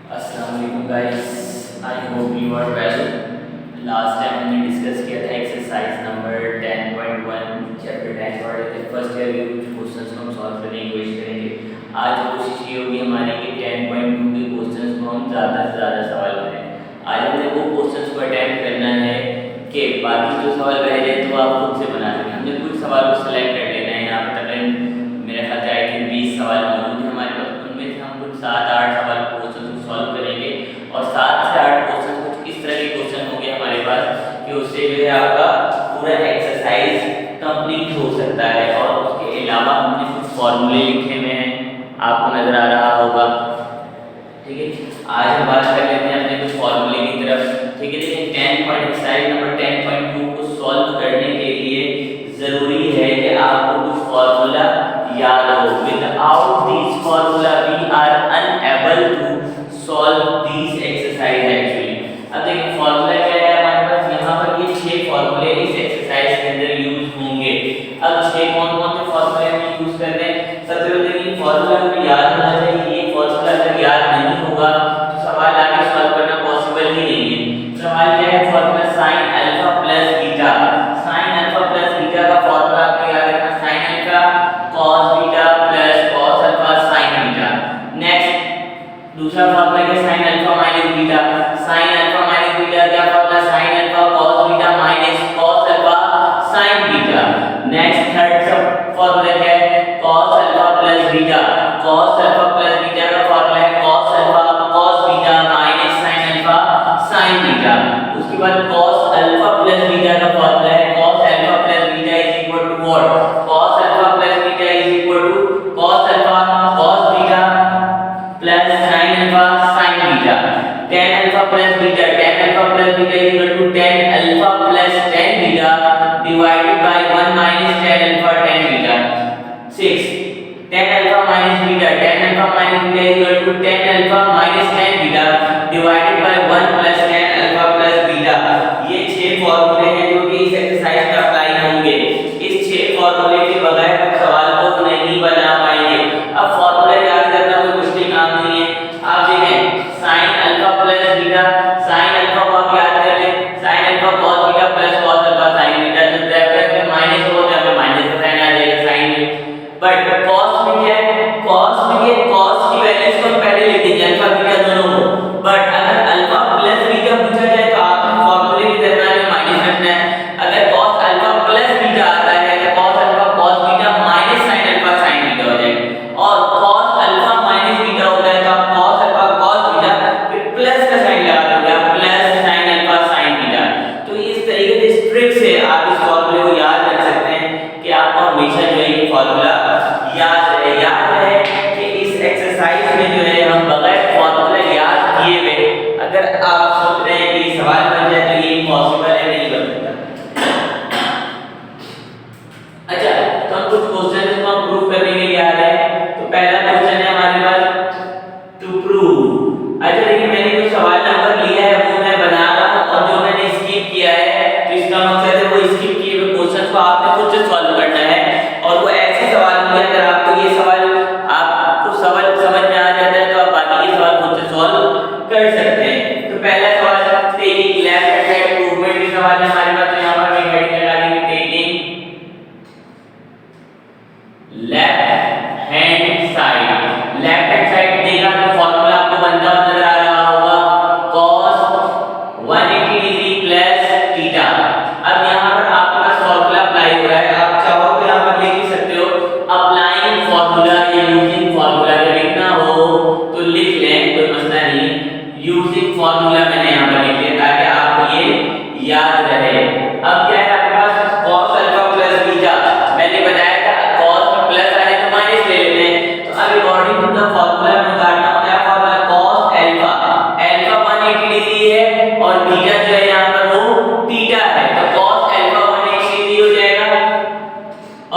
अस्सलाम वालेकुम guys, I hope you are well. Last time हमने डिस्कस किया था एक्सरसाइज नंबर 10.1 चैप्टर 10 पढ़ रहे थे। फर्स्ट ईयर के कुछ क्वेश्चंस को हम सॉल्व करने की कोशिश करेंगे। आज कोशिश ये होगी हमारी कि 10.2 के क्वेश्चंस को हम ज़्यादा से ज़्यादा सवाल करें। आज हमने वो क्वेश्चंस को अटेम्प्ट करना है कि बाकी जो सवाल रह जाए तो आप खुद से बना सकें। हमने कुछ सवाल को सेलेक्ट कर लेना है। यहाँ पर तकरीबन मेरे ख्याल से आई थिंक 20 सवाल मौजूद हैं हमारे पास। उनमें से हम कुछ 7-8 सवाल क्वेश्चन को सॉल्व करेंगे और 7 से 8 क्वेश्चन कुछ इस तरह के क्वेश्चन होंगे हमारे पास कि उससे जो है आपका पूरा एक्सरसाइज कंप्लीट हो सकता है। और उसके अलावा हमने कुछ फॉर्मूले लिखे हुए हैं, आपको नजर आ रहा होगा। ठीक है, आज हम बात कर लेते हैं अपने कुछ फॉर्मूले की तरफ। ठीक है, देखिए एक्सरसाइज नंबर 10.2 को सॉल्व करने के लिए जरूरी है कि आपको कुछ फॉर्मूला याद हो। Without this formula we are unable to solve this exercise actually. अब देखिए फॉर्मूला क्या है हमारे पास। यहाँ पर ये 6 फॉर्मूले इस एक्सरसाइज के अंदर यूज होंगे। अब 6 कौन-कौन से फॉर्मूले हम यूज कर रहे हैं। सबसे पहले ये फॉर्मूला हमें याद होना चाहिए। ये फॉर्मूला अगर याद नहीं होगा तो सवाल आगे सॉल्व करना पॉसिबल ही नहीं है। सवाल क्या है, formula sin alpha plus beta. sin alpha plus beta का फॉर्मूला आपको याद रखना, sin alpha cos beta plus cos alpha sin beta. Next दूसरा फॉर्मूला क्या, sin alpha minus beta. sin alpha minus beta क्या formula, sin alpha cos beta minus cos alpha sin beta. Next third formula क्या है, cos alpha plus beta. cos alpha plus beta का formula है cos alpha cos beta minus sin alpha sin beta. उसके बाद cos alpha plus beta का formula है cos alpha plus beta is equal to what, cos alpha plus beta is equal to cos alpha cos beta plus sin alpha sin beta. tan alpha plus beta, tan alpha plus beta is equal to tan alpha plus tan beta divided by 1 minus tan alpha tan beta. 6 tan alpha minus beta, tan alpha minus beta is equal to tan alpha minus tan beta divided by 1 plus tan alpha plus beta. ये 6 फार्मूले हैं जो कि इस exercise में apply होंगे। इस 6 फार्मूले के बगैर हम सवाल को नहीं बना पाएंगे। अब फार्मूला याद करना कोई मुश्किल काम नहीं है। आप देखें sin alpha plus beta, sin alpha को आप याद कर लें, sin alpha cos beta plus cos alpha sin beta. तो ब्रैकेट में माइनस हो तो यहाँ पे माइनस का साइन आ जाएगा sin में। बट cos में क्या है, cos में ये cos की वैल्यूज को पहले ले देंगे अल्फा बीटा दोनों को। बट अगर अल्फा प्लस बीटा पूछा जाए तो आपने फार्मूले के दरमियान में माइनस रखना है। अगर cos अल्फा प्लस बीटा आता है तो cos alpha cos beta minus sin alpha sin beta हो जाएगा। और cos अल्फा माइनस बीटा होता है तो आप cos अल्फा cos बीटा फिर प्लस का साइन लगा दोगे, plus sin alpha sin beta. तो इस तरीके से ट्रिक से आप इस फार्मूले को याद रख सकते हैं कि आपको हमेशा जो है ये फार्मूला याद रहे कि इस एक्सरसाइज में जो है हम बगैर फार्मूला याद किए हुए अगर आप सोच रहे हैं कि सवाल बन जाए तो ये पॉसिबल है, नहीं बन सकता। अच्छा, तो हम कुछ क्वेश्चन को हम प्रूव करने के लिए आ रहे हैं। तो पहला क्वेश्चन है हमारे पास टू प्रूव। अच्छा देखिए मैंने कुछ सवाल नंबर लिया है वो मैं बना रहा हूं और जो मैंने स्किप किया है तो इसका मकसद है वो स्किप किए हुए क्वेश्चन को आपने खुद से सॉल्व करना है। और वो ऐसे सवाल होंगे अगर आपको ये सवाल आपको सवाल समझ में आ जाता है तो आप बाकी के सवाल खुद से सॉल्व कर सकते हैं। तो पहला सवाल टेकिंग लेफ्ट हैंड मूवमेंट के सवाल है हमारे पास। तो यहाँ पर मैं हेडिंग लगा देंगे taking left hand side. Left hand side देगा तो फॉर्मूला आपको बनता हुआ नजर आ रहा होगा cos 180 डिग्री प्लस थीटा। अब यहाँ पर आपके पास फॉर्मूला अप्लाई हो रहा है। आप चाहो तो यहाँ पर लिख भी सकते हो अप्लाइंग फॉर्मूला या यूजिंग फॉर्मूला। अगर लिखना हो तो लिख लें, कोई मसला नहीं। यूजिंग फॉर्मूला मैंने यहाँ पर लिख लिया ताकि आपको ये याद रहे। अब क्या है आपके पास cos अल्फा प्लस बीटा। मैंने बताया था cos में प्लस आ जाए तो माइनस ले लेते हैं। तो अब अकॉर्डिंग टू द फॉर्मूला में काटना होता है formula cos alpha, alpha 180 degree है और बीटा जो है यहाँ पर वो थीटा है। तो cos अल्फा 180 डिग्री हो जाएगा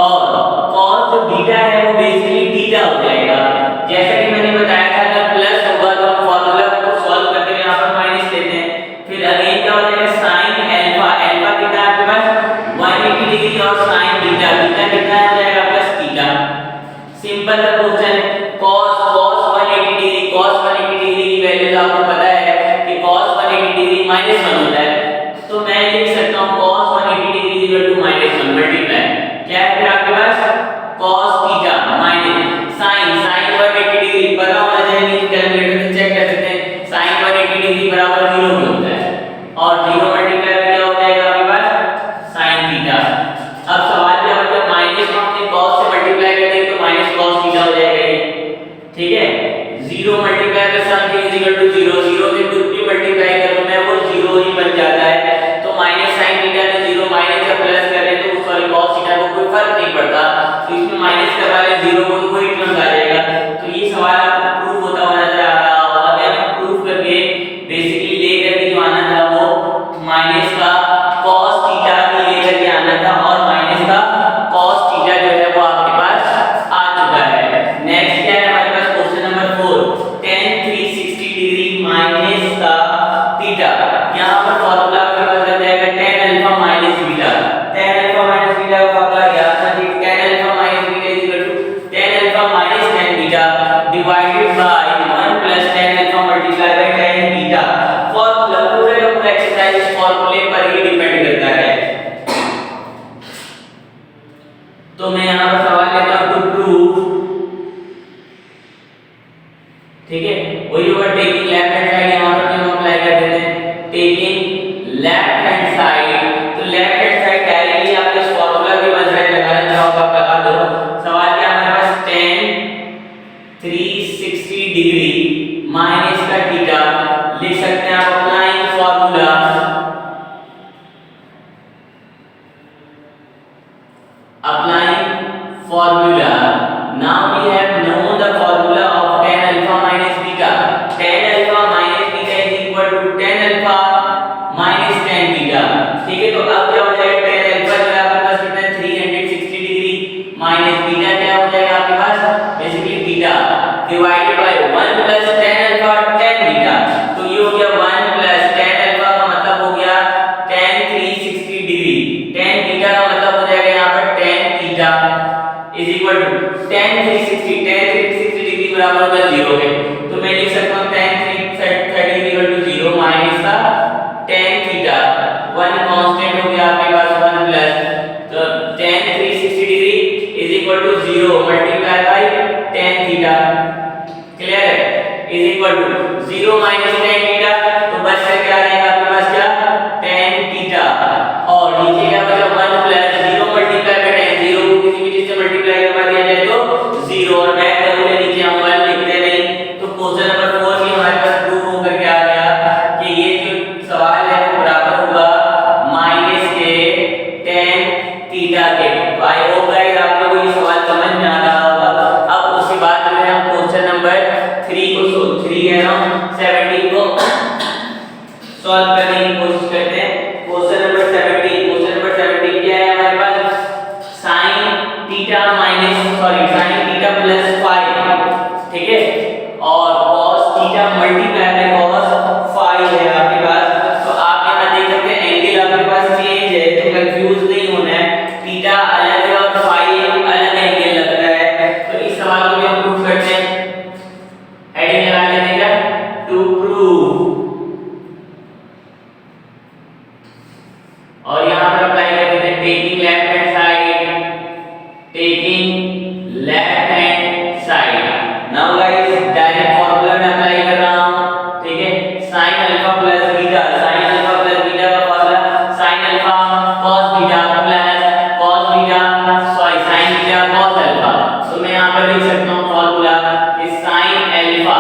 और cos जो बीटा है वो बेसिकली थीटा हो जाएगा। जैसा कि मैंने बताया था अगर प्लस होगा तो हम फॉर्मूला को सॉल्व करते हुए यहाँ पर माइनस लेते हैं। फिर अगेन क्या हो जाएगा sin अल्फा, अल्फा कितना आपके पास 180 डिग्री और sin बीटा, बीटा कितना हो जाएगा प्लस थीटा। सिंपल सा क्वेश्चन है। cos 180 डिग्री, cos 180 डिग्री की वैल्यू आप -1 होता है, तो मैं लिख सकता हूँ cos 180 degree equal to -1 multiply क्या है फिर आपके पास cos theta minus sin 180 degree पता होना चाहिए कि कैलकुलेटर से चेक कर सकते हैं sin 180 डिग्री बराबर 0 भी होता है और 0 मल्टीप्लाई में क्या हो जाएगा आपके पास sin थीटा। अब सवाल क्या होगा माइनस को हमने cos से मल्टीप्लाई कर देंगे तो माइनस cos थीटा हो जाएगा ये, ठीक है। 0 मल्टीप्लाई में समथिंग इज इक्वल टू 0, 0 से कुछ भी मल्टीप्लाई करूं मैं वो 0 ही बन जाता है, तो माइनस sin थीटा में 0 माइनस या प्लस करें तो सॉरी cos थीटा को कोई फर्क नहीं पड़ता, तो इसमें माइनस करवा ले 0 को कोई टर्म आ जाएगा। तो ये सवाल आपको प्रूफ होता हुआ नजर आ रहा होगा, मैं प्रूफ करके बेसिकली ले करके जो आना था वो माइनस का cos थीटा भी ले करके आना था और माइनस का cos थीटा जो है वो आपके पास आ चुका है। नेक्स्ट क्या है हमारे पास question number 4 tan 360 degree minus का थीटा, यहां पर फार्मूला आपके पास लग जाएगा tan alpha minus beta, tan alpha minus beta का फार्मूला याद था जी, tan alpha minus beta is equal to tan alpha minus tan beta divided by 1 plus tan alpha multiply by tan beta. Formula पूरे का पूरा exercise इस फार्मूले पर ही डिपेंड करता है। तो मैं यहां पर सवाल लेता हूं टू प्रूव, ठीक है, वही होगा टेकिंग लेफ्ट हैंड साइड यहां पर हम अप्लाई कर देते हैं टेकिंग लेफ्ट हैंड साइड, तो लेफ्ट हैंड साइड डायरेक्टली आपके इस फार्मूला के बन रहा है लगाना चाहो तो आप लगा दो। सवाल क्या हमारे पास tan 360 डिग्री माइनस का थीटा लिख सकते हैं आप applying formula now we have known the formula of tan alpha minus beta, tan alpha minus beta is equal to tan alpha minus tan beta, ठीक है। तो अब क्या हो जाएगा tan alpha जो है आपके पास कितना है 360 डिग्री माइनस बीटा क्या हो जाएगा आपके पास basically beta divided by 1 plus tan alpha tan beta, तो ये हो गया 1 प्लस tan alpha का मतलब हो गया tan 360 डिग्री, tan beta का मतलब हो जाएगा यहां पर tan theta is equal to tan 360 degree बराबर होगा 0 के, तो मैं लिख सकता हूं tan 330 इक्वल टू 0 माइनस का tan थीटा 1 कांस्टेंट हो गया आपके पास 1 प्लस, तो tan 360 degree is equal to 0 multiply by tan theta, clear है, is equal to 0 minus tan theta, तो बच कर क्या रहेगा आपके पास क्या tan थीटा और नीचे क्या बचा 1 प्लस 0 मल्टीप्लाई बाय tan, 0 को किसी भी चीज से मल्टीप्लाई करवा दिया जाए तो 0 और मैं करूंगा नीचे हम 1 लिखते नहीं, तो क्वेश्चन नंबर 4 भी हमारे पास प्रूफ होकर के आ गया कि ये जो सवाल है वो बराबर होगा माइनस के tan थीटा के। तो आई होप गाइस आप लोगों को ये सवाल समझ में आ रहा होगा। अब उसके बाद जो है हम क्वेश्चन नंबर 3 को 3 है ना 17 को सॉल्व करने की कोशिश करते हैं। क्वेश्चन नंबर 17 क्या है हमारे पास sin थीटा प्लस 5, ठीक है, और cos theta multiply by cos 5 है आपके पास, तो आप यहां देख सकते हैं एंगल आपके पास चेंज है, तो कंफ्यूज नहीं होना है, थीटा अलग है और 5 अलग एंगल लगता है। तो इस सवाल को भी हम प्रूव करते हैं, हेडिंग लगा लेते हैं टू प्रूव, और यहां पर अप्लाई कर देते हैं taking left hand side. Now guys direct formula में अप्लाई कर रहा हूं, ठीक है, sin अल्फा प्लस बीटा का formula sin alpha cos beta plus cos beta sin beta cos alpha, तो मैं यहां पर लिख सकता हूं फार्मूला कि sin अल्फा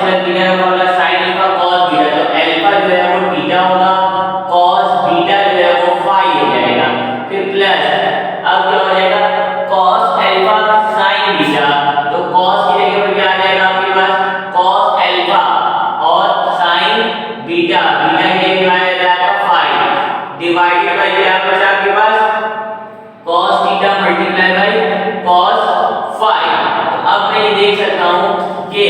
प्लस बीटा का formula sin alpha cos beta, तो अल्फा जो है वो बीटा होगा, cos बीटा जो है वो 5 हो जाएगा, फिर प्लस अब क्या हो जाएगा cos अल्फा sin बीटा, तो cos की जगह पर क्या आ जाएगा आपके पास cos अल्फा और sin बीटा की जगह आ जाएगा 5 डिवाइडेड बाय क्या बचा आपके पास cos theta multiply by cos 5। तो अब मैं ये देख सकता हूं कि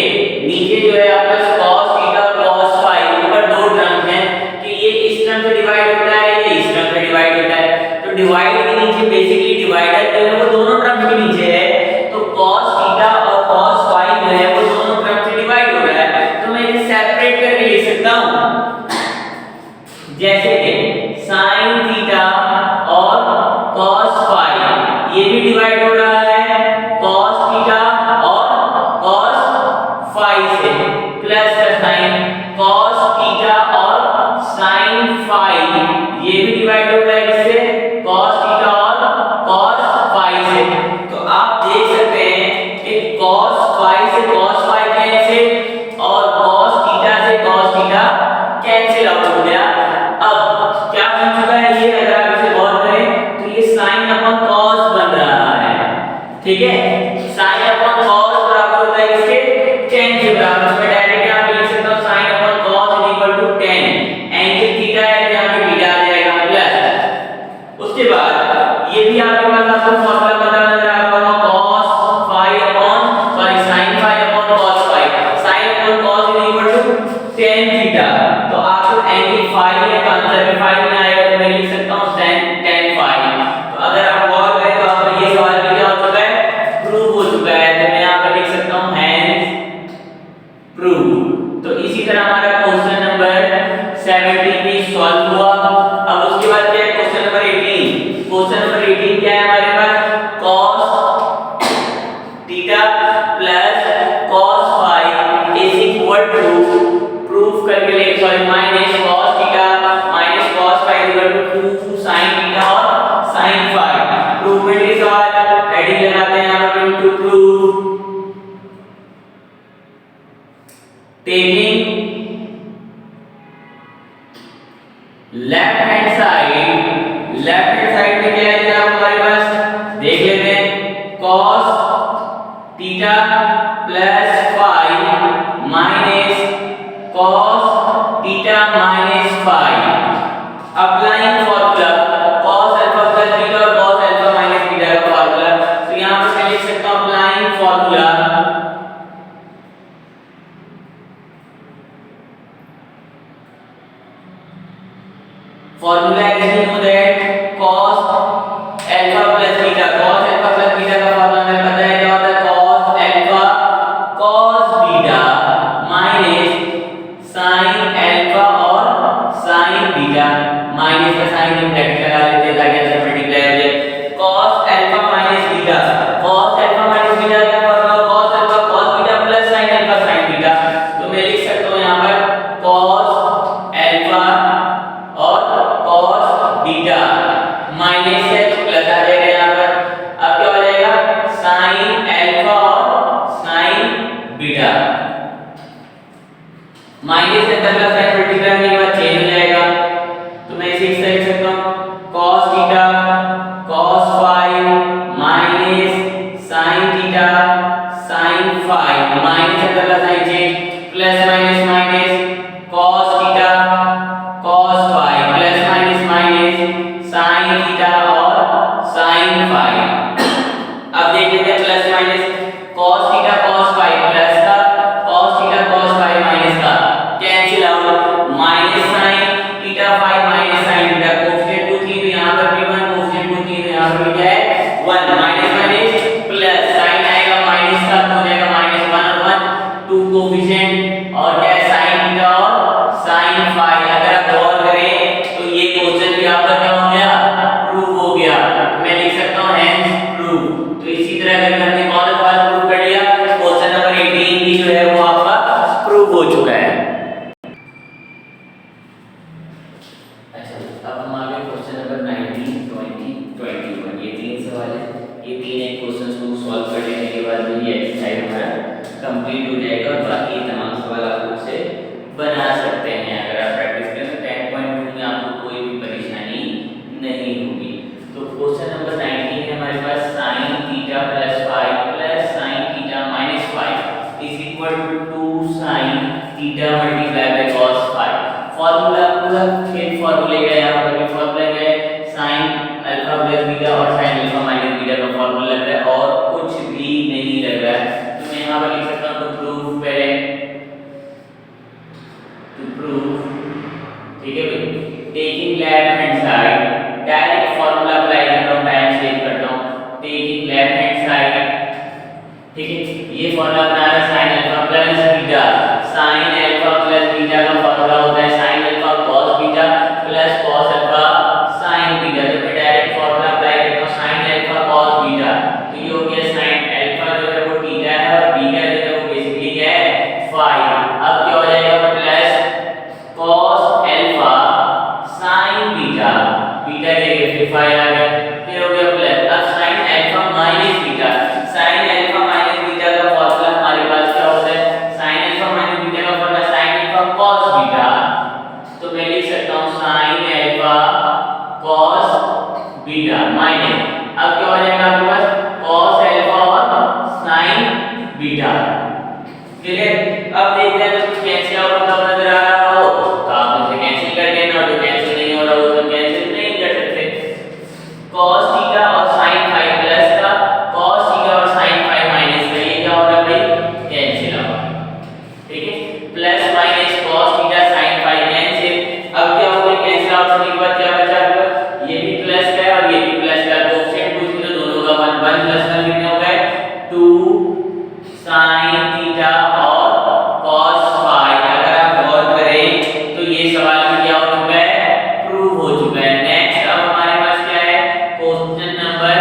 नीचे जो है आपका cos थीटा और cos 5 ऊपर दो टर्म हैं कि ये इस टर्म से डिवाइड होता है, ये इस टर्म से डिवाइड होता है, तो डिवाइड के नीचे बेसिकली डिवाइडर जो है वो दोनों टर्म के नीचे है, तो cos थीटा और cos 5 जो है वो दोनों टर्म से डिवाइड हो रहा है, तो मैं इसे सेपरेट करके लिख सकता हूं हो रहा है cos थीटा और cos फाई से, प्लस का साइन cos थीटा और sin फाई, ये भी डिवाइड हो रहा है किससे, cos थीटा और cos फाई से। तो आप देख सकते हैं कि cos फाई से cos फाई कैंसिल और cos थीटा से cos थीटा कैंसिल आउट हो गया। अब क्या बन चुका है ये, अगर आप इसे गौर करें तो ये sin अपॉन cos बन रहा है, ठीक है। sin अपॉन cos बराबर होता है किसके, tan के बराबर। मैं डायरेक्ट यहां पे लिख सकता हूं sin upon cos tan, angle theta है यहां पे थीटा आ जाएगा प्लस। उसके बाद ये भी आपके पास आपको फार्मूला पता नजर आ रहा होगा cos phi upon sin phi upon cos phi, sin upon cos tan theta. तो आपको एंगल फाई है तो आंसर में फाई में आएगा, तो मैं लिख सकता हूं tan फाई। तो अगर आप गौर करें तो आपका ये सवाल भी क्या हो चुका है, प्रूव हो चुका है। तो मैं यहां पर लिख सकता हूं हैंस प्रूव। तो इसी तरह हमारा क्वेश्चन नंबर 17 भी सॉल्व हुआ। अब उसके बाद क्या है क्वेश्चन नंबर 18। क्वेश्चन नंबर 18 क्या है हमारे पास, cos theta plus cos phi is equal to, proof करके ले, sorry minus cos theta minus cos phi equal to 2 sin theta और sin फाई। प्रूवमेंट के सवाल हेडिंग लगाते हैं यहां पर, to prove taking left hand side में क्या है जनाब हमारे पास, देख लेते हैं cos theta plus phi minus cos theta minus phi. Applying formula cos alpha plus beta और cos अल्फा माइनस बीटा का फार्मूला। तो यहां पर मैं लिख सकता हूं applying formula formula as you know that cos alpha plus beta, cos alpha plus beta का फार्मूला हमें पता है क्या होता है, cos alpha cos beta minus sin alpha और sin beta, माइनस का साइन हम ब्रैकेट लगा लेते हैं ताकि आंसर मल्टीप्लाई हो जाए। cos alpha minus beta, cos alpha minus beta का formula cos alpha cos beta plus sin alpha sin beta। तो मैं लिख सकता हूं यहां पर cos alpha और cos बीटा माइनस है तो प्लस आ जाएगा यहां पर। अब क्या हो जाएगा sin अल्फा और sin बीटा, माइनस से प्लस साइन मल्टीप्लाई होने के बाद चेंज हो जाएगा। तो मैं इसे इस तरह लिख सकता हूं cos theta cos phi minus sin theta sin phi, minus से plus sign change, plus minus minus cos theta cos phi plus minus minus sin theta और sin फाई। अब देख लेते हैं plus minus cos theta cos phi plus का cos theta cos phi minus का cancel out, minus sin theta phi minus sin theta, coefficient 2 थी तो यहां पर भी 1, कोफिशिएंट 2 थी तो यहां पर भी क्या है 1, माइनस माइनस प्लस sin आएगा माइनस का तो हो जाएगा -1 और 1 2 कोफिशिएंट और क्या है sin थीटा और sin फाई। अगर आप गौर करें तो ये क्वेश्चन भी आपका क्या हो गया, प्रूव हो गया। मैं लिख सकता हूं हेंस प्रूव। तो इसी तरह अगर हमने कौन सा सवाल प्रूव कर लिया, क्वेश्चन नंबर 18 भी जो है वो आपका प्रूव हो चुका है। अच्छा अब हम आगे क्वेश्चन नंबर 19 20 21, ये तीन सवाल है। ये तीन एक क्वेश्चंस को सॉल्व कर लेने के बाद ये एक्सरसाइज हमारा कंप्लीट हो जाएगा और बाकी तमाम सवाल आप खुद से बना सकते हैं। अगर आप प्रैक्टिस करें तो 10.2 में आपको कोई भी परेशानी नहीं होगी। तो क्वेश्चन नंबर 19 है हमारे पास sin theta plus phi plus sin theta minus phi is equal to 2 sin theta multiply by cos phi. Formula पूरा फिर फार्मूले का यहां पर भी फार्मूला क्या है, sin अल्फा प्लस बीटा और sin अल्फा माइनस बीटा का फार्मूला लग रहा है और कुछ भी नहीं लग रहा है। तो मैं यहां पर लिख सकता हूं टू प्रूव पहले, टू प्रूव, ठीक है भाई, taking left hand side direct formula apply कर रहा हूं, टाइम सेव करता हूं, टेकिंग लेफ्ट हैंड साइड, ठीक है। ये फार्मूला अपना है sin alpha plus beta, sin alpha plus beta का फार्मूला होता है sin alpha cos beta plus cos alpha sin beta. तो मैं डायरेक्ट फार्मूला अप्लाई करता हूं sin अल्फा cos बीटा, तो ये हो गया sin अल्फा जो है वो थीटा है और बीटा जो है वो बेसिकली क्या है फाई। अब क्या हो जाएगा plus cos alpha sin beta, beta के लिए फिर फाई आ गया, फिर हो गया प्लस अब sin alpha minus beta, sin alpha minus beta का फार्मूला हमारे पास क्या होता है, sin अल्फा माइनस बीटा का formula sin alpha cos beta, तो मैं लिख सकता हूं sin alpha cos beta minus अब क्या हो जाएगा आपके पास cos अल्फा और sin बीटा। क्लियर? अब देखते हैं तो कुछ कैंसिल आउट होता हुआ नजर आ रहा हो तो आप उसे कैंसिल कर देना, और जो कैंसिल नहीं हो रहा हो तो कैंसिल नहीं कर सकते। cos थीटा और sin फाई प्लस का cos थीटा और sin फाई माइनस का, ये क्या हो रहा है भाई कैंसिल आउट। ठीक है, plus minus cos theta sin phi cancel. अब क्या हो गया कैंसिल आउट होने के बाद क्या बचा आपका, ये भी प्लस का है और ये भी प्लस का, तो ऑप्शन 2 में तो दोनों का 1 1 प्लस 1 कितने हो गए 2 sin थीटा और cos फाई। अगर आप गौर करें तो ये सवाल भी क्या हो चुका है प्रूव हो चुका है। नेक्स्ट अब हमारे पास क्या है क्वेश्चन नंबर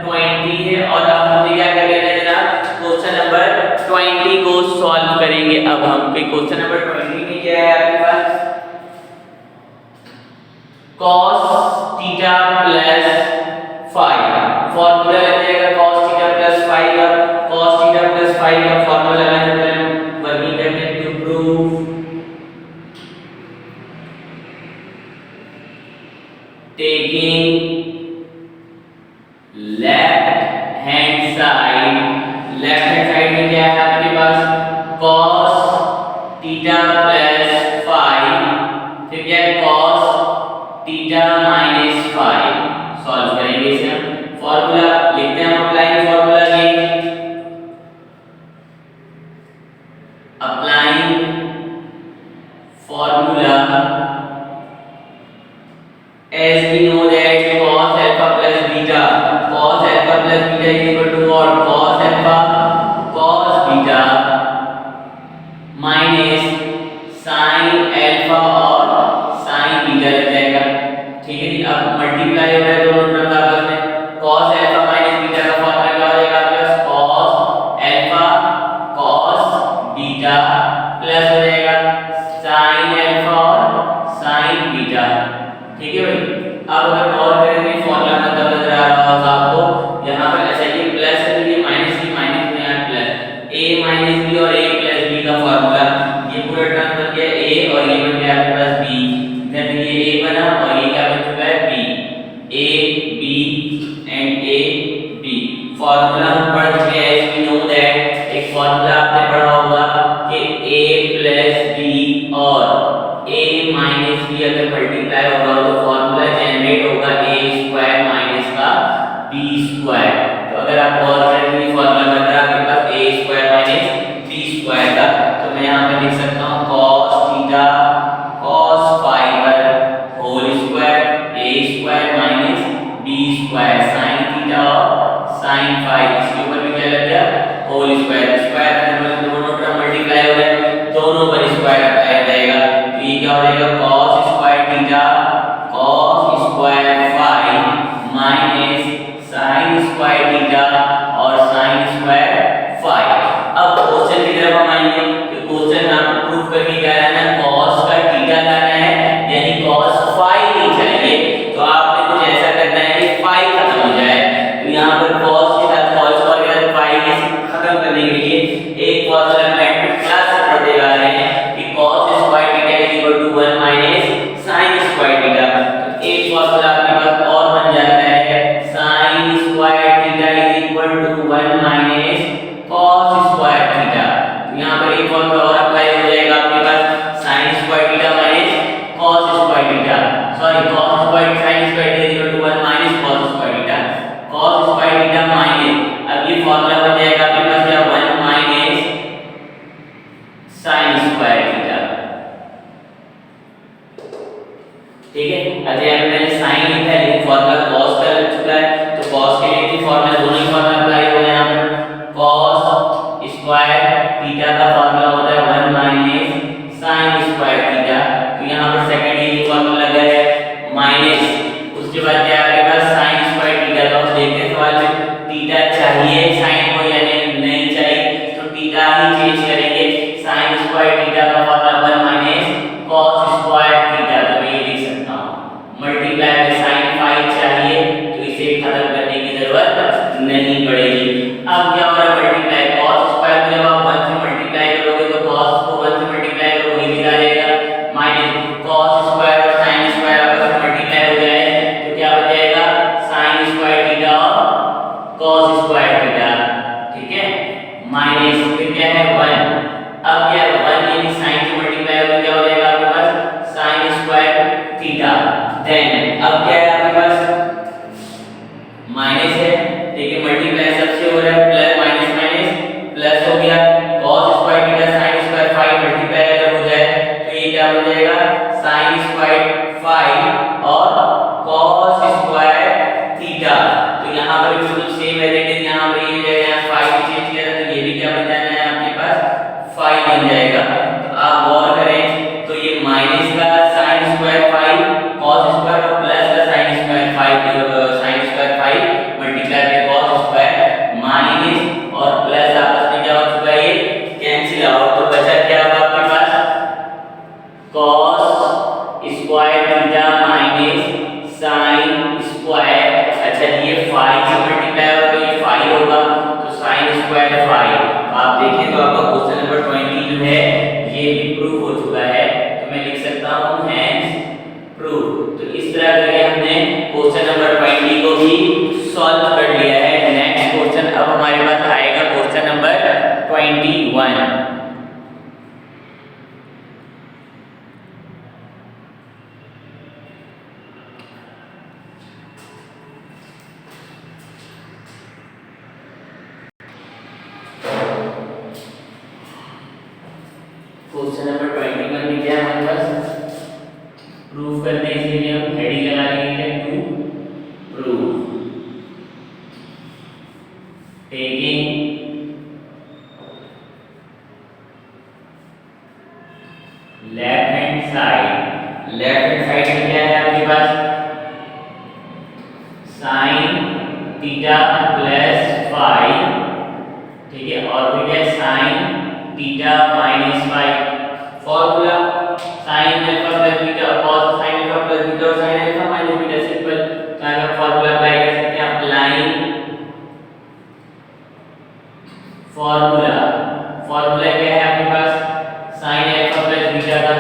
20 है और अब हम क्या कर लेना है जनाब क्वेश्चन नंबर 20 को सॉल्व करेंगे। अब हम पे क्वेश्चन नंबर 20 में क्या है आपके पास cos theta plus phi, formula लग जाएगा cos थीटा प्लस फाई का, cos थीटा प्लस फाई का फार्मूला लगाने से पहले हम वर्किंग करते हैं to prove taking left hand side, left hand side में क्या है आपके पास cos थीटा प्लस फाई, फिर क्या है cos theta minus phi. Solve करेंगे इसे हम, फार्मूला लिखते हैं हम, अप्लाइंग फार्मूला ये applying formula as we know that cos alpha plus beta, cos alpha plus beta is equal to what, cos alpha cos beta minus sin alpha और sin beta लग जाएगा। ठीक है जी, अब मल्टीप्लाई हो रहा है दोनों टर्म आपस में, cos alpha minus beta का फॉर्मूला क्या हो जाएगा आपके पास cos alpha cos beta plus हो जाएगा sin alpha और sin beta। ठीक है भाई, अब अगर और करें तो फॉर्मूला मतलब नजर आ रहा होगा आपको, यहाँ पर ऐसा ये प्लस है तो ये माइनस की माइनस में यहाँ प्लस a माइनस b और a प्लस b का फॉर्मूला, ये पूरा टर्म बन गया a और ये बन गया आपके पास b, देन ये a बना और ये क्या बन चुका है b, a b and a b। Formula हम पढ़ चुके हैं, as we know that एक फॉर्मूला आपने पढ़ा होगा कि a प्लस b और a माइनस b अगर मल्टीप्लाई होगा तो फॉर्मूला जनरेट होगा a स्क्वायर माइनस का b स्क्वायर। तो अगर आप गौर करें तो ये फॉर्मूला बन रहा है आपके पास a square minus b square का, तो मैं यहाँ पे लिख सकता हूँ cos थीटा cos फाई पर whole square a square minus b square sin theta और sin फाई, इसके ऊपर भी क्या लग गया होल स्क्वायर, स्क्वायर करने पर दोनों टर्म मल्टीप्लाई हो गए, दोनों पर स्क्वायर अप्लाई जाएगा, तो ये क्या हो जाएगा cos square theta cos square phi minus sin square theta और sin स्क्वायर फाई। अब क्वेश्चन की तरफ हम आएंगे, तो क्वेश्चन आपको प्रूफ करके क्या लाना है cos का थीटा लाना है, यानी cos फाई नहीं चाहिए, तो आपने कुछ ऐसा करना है कि फाई खत्म हो जाए, तो यहाँ पर cos के साथ cos स्क्वायर के साथ फाई खत्म करने के लिए एक फॉर्मूला मैट्रिक्स क्लास से पढ़ते आ रहे हैं कि cos square theta is equal to 1 minus sin square theta. तो एक फॉर्मूला आपके पास और बन जाता है sin square theta is equal to 1 minus cos square theta. तो यहाँ पर एक फॉर्मूला और अप्लाई हो जाएगा आपके पास sin square theta minus cos square theta, sorry cos square sin square theta is equal to 1 minus cos square theta, cos square theta minus, अब ये फॉर्मूला बन जाएगा आपके पास क्या 1 माइनस sin स्क्वायर थीटा। ठीक है, अगर यहाँ पे मैंने sin लिखा है लेकिन फॉर्मूला cos का लग चुका है, तो cos के लिए भी फॉर्मूला दोनों ही फॉर्मूला अप्लाई हो गए। यहाँ पर cos स्क्वायर थीटा का फॉर्मूला होता है 1 माइनस sin स्क्वायर थीटा, तो यहाँ पर सेकंड ये फॉर्मूला लगा है माइनस, उसके बाद क्या आपके पास sin स्क्वायर थीटा, तो हम देखते हैं सवाल में थीटा चाहिए साइन को यानी नहीं चाहिए तो थीटा ही चेंज करेंगे। साइन स्क्वायर थीटा का formula 1 minus cos square theta, तो मैं ये लिख सकता हूं। मल्टीप्लाई में साइन फाई चाहिए तो इसे खत्म करने की जरूरत नहीं पड़ेगी। अब क्या हो रहा है, मल्टीप्लाई कॉस स्क्वायर को जब आप 1 से मल्टीप्लाई करोगे तो कॉस को 1 से मल्टीप्लाई करो वही लिखा जाएगा, माइनस कॉस स्क्वायर और साइन स्क्वायर आपस में मल्टीप्लाई हो जाए तो क्या बन जाएगा, साइन स्क्वायर थीटा और कॉस स्क्वायर थीटा, ठीक है, माइनस फिर क्या है 1। अब क्या 1 यानी साइन से मल्टीप्लाई होगा क्या हो जाएगा आपके पास, साइन स्क्वायर थीटा। देन अब क्या है आपके पास माइनस है, ठीक है, मल्टीप्लाई सबसे हो रहा है, प्लस माइनस माइनस प्लस हो गया, cos square theta sin square phi multiply अगर हो जाए तो ये क्या हो जाएगा, sin स्क्वायर फाई और cos स्क्वायर थीटा। तो यहां पर बिल्कुल सेम एज इट इज, यहां पर ये जो है फाई चेंज किया था तो ये भी क्या बन जाना है आपके पास, फाई बन जाएगा। तो आप गौर करें तो ये माइनस का sin square phi cos square और प्लस का sin स्क्वायर फाई मल्टीप्लाई में cos स्क्वायर माइनस और प्लस आपस में क्या हो चुका है, ये कैंसिल आउट, तो बचा क्या होगा आपके पास, cos square theta minus sin square, अच्छा ये फाई से मल्टीप्लाई होगा तो ये फाई होगा तो sin स्क्वायर फाई। आप देखें तो आपका क्वेश्चन नंबर 20 जो है ये भी प्रूव हो चुका है, तो मैं लिख सकता हूं हैंस प्रूव। तो इस तरह करके हमने क्वेश्चन नंबर 20 को भी सॉल्व कर लिया है। नेक्स्ट क्वेश्चन अब हमारे पास आएगा क्वेश्चन नंबर 21। क्वेश्चन नंबर 21 में क्या है हमारे पास, प्रूव करते हैं, इसलिए हम हेडिंग लगा लेंगे to prove. Taking left hand side, left hand side में क्या है आपके पास, साइन थीटा प्लस फाई, ठीक है, और फिर क्या है sine theta minus phi. Formula sine alpha plus beta और cos sine alpha plus beta और sine alpha minus beta, simple. तो हम फॉर्मूला अप्लाई कर सकते हैं, अप्लाइंग फॉर्मूला। फॉर्मूला क्या है आपके पास, साइन अल्फा प्लस बीटा का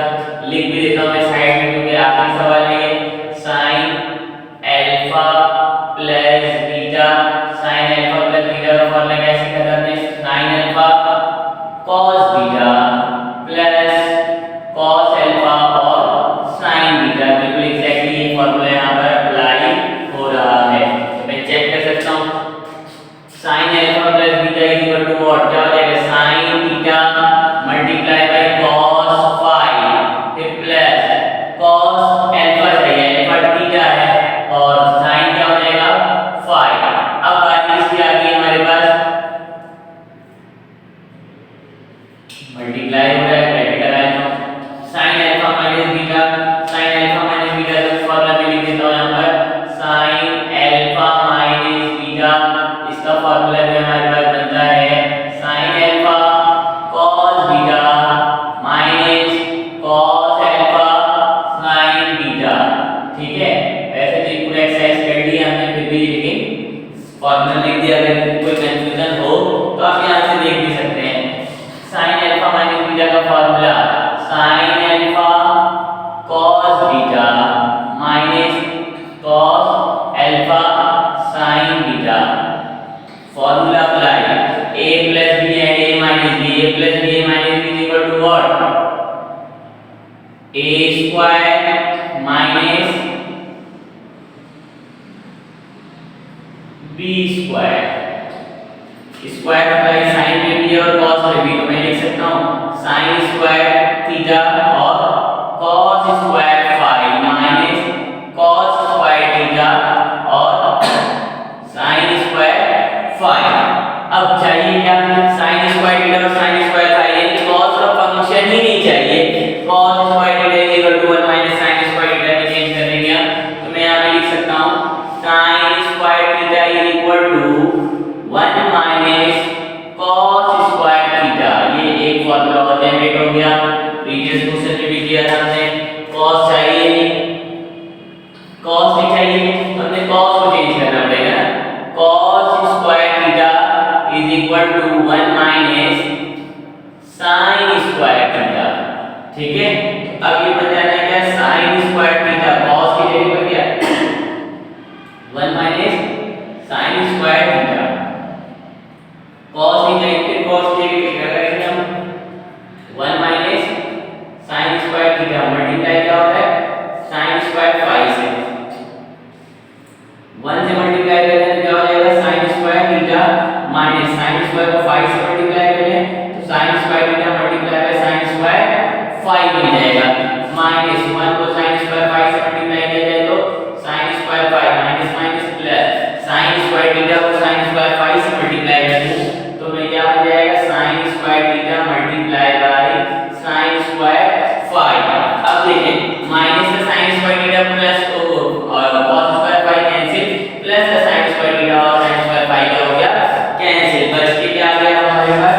लिख भी देता हूं मैं साइड में क्योंकि आखिरी सवाल है ये, sign alpha plus beta, sign alpha plus beta का फॉर्मूला कैसे करते हैं, sine alpha cos beta plus cos alpha और sin बीटा, बिल्कुल एग्जैक्टली ये फॉर्मूला यहां पर अप्लाई हो रहा है। तो मैं चेक कर सकता हूं, sin alpha plus beta is equal to what, क्या हो जाएगा, sin theta multiply by cos phi फिर प्लस cos अल्फा चाहिए, अल्फा थीटा है और sin क्या हो जाएगा, फाई। अब बारी इसकी आ गई हमारे पास, मल्टीप्लाई हो रहा है, ब्रैकेट लगाया हूं, sin alpha minus beta, sin alpha minus beta का फॉर्मूला मैं लिख देता हूं यहां पर, sin अल्फा माइनस बीटा, इसका फॉर्मूला भी हमारे पास बनता है sin alpha cos beta minus cos alpha sin beta, ठीक है। वैसे तो ये पूरा एक्सरसाइज कर लिया हमने, फिर भी लेकिन फॉर्मूला लिख दिया, अगर कोई कंफ्यूजन हो तो आप यहां से देख भी सकते हैं। sin अल्फा माइनस बीटा का formula sin alpha cos beta minus cos alpha sin beta. Formula apply, a plus b and a minus b, a plus b a minus b is equal to what, a square minus b square, square apply sine में भी और cos में भी, तो मैं लिख सकता हूं sin स्क्वायर थीटा और cos square phi minus cos square theta और sin स्क्वायर फाई। अब चाहिए क्या, sin स्क्वायर थीटा और sin स्क्वायर फाई, यानी cos का फंक्शन ही नहीं चाहिए, cos square theta is equal to 1 minus sin square theta में चेंज कर देंगे। तो मैं यहां पे लिख सकता हूं sin square theta is equal to 1 minus equal to 1 minus sine square theta. ठीक है, अब ये बन जाना है क्या, साइन स्क्वायर थीटा cos की जगह पर क्या 1 minus sine square theta cos की जगह पे cos की जगह पे क्या करेंगे हम 1 minus sine square theta multiply क्या हो रहा है साइन स्क्वायर फाई से 1 से मल्टीप्लाई करें तो क्या हो जाएगा sine square theta minus sine square को फाई से मल्टीप्लाई करें तो sine square theta multiply by sine square phi मिल जाएगा माइनस 1 को साइन स्क्वायर फाई से मल्टीप्लाई किया जाए तो sine square phi minus minus plus sine square theta को साइन स्क्वायर फाई से मल्टीप्लाई कर दूं तो मैं क्या बन जाएगा sine square theta multiply by sine square phi. अब देखें माइनस का साइन स्क्वायर थीटा प्लस और cos square phi cancel plus का साइन स्क्वायर थीटा और साइन स्क्वायर फाई क्या हो गया कैंसिल बच के क्या आ गया हमारे पास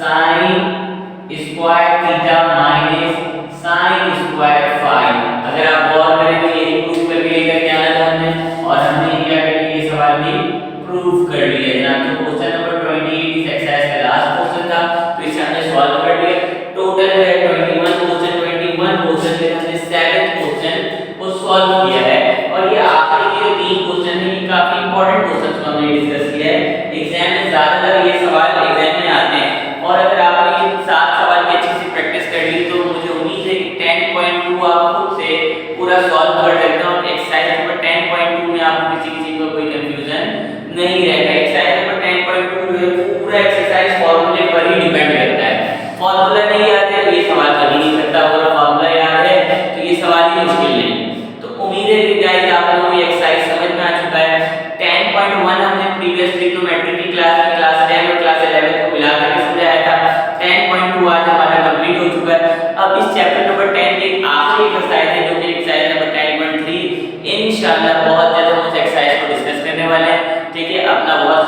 sine square theta minus sine square phi. अगर आप गौर करें तो ये प्रूफ करके लेकर के आना था हमने और हमने क्या कर लिया ये सवाल भी प्रूफ कर लिया जनाब। तो क्वेश्चन नंबर 28 इस एक्सरसाइज का लास्ट क्वेश्चन था तो इसे हमने सॉल्व कर लिया। टोटल है 21 क्वेश्चन से हमने 7th क्वेश्चन को सॉल्व किया है और ये आखिरी के जो 3 क्वेश्चन है ये काफी इंपॉर्टेंट क्वेश्चंस को हमने डिस्कस किया है। एग्जाम में ज्यादातर ये सवाल एग्जाम में आते हैं और अगर आपने ये 7 सवाल की अच्छे से प्रैक्टिस कर ली तो मुझे उम्मीद है कि 10.2 आप खुद से पूरा सॉल्व कर सकते हो। एक्सरसाइज नंबर 10.2 में आपको किसी चीज का कोई कंफ्यूजन नहीं रहेगा। एक्सरसाइज नंबर 10.2 जो है पूरा एक्सरसाइज फार्मूले पर ही डिपेंड करता है। फार्मूला नहीं याद है तो ये सवाल कर ही नहीं सकता और फार्मूला याद है तो ये सवाल ही मुश्किल नहीं। तो उम्मीद है कि गाइस आप लोगों को ये एक्सरसाइज समझ में आ चुका है। 10.1 हमने प्रीवियस ट्रिग्नोमेट्री की क्लास में क्लास 10 और क्लास 11 को मिला करके समझाया था। 10.2 आज हमारा कंप्लीट हो चुका है। अब इस चैप्टर नंबर 10 की आखिरी एक्सरसाइज है जो कि एक्सरसाइज नंबर 10.3 इंशाल्लाह बहुत जल्द हम उस एक्सरसाइज को डिस्कस करने वाले हैं। ठीक है, अपना बहुत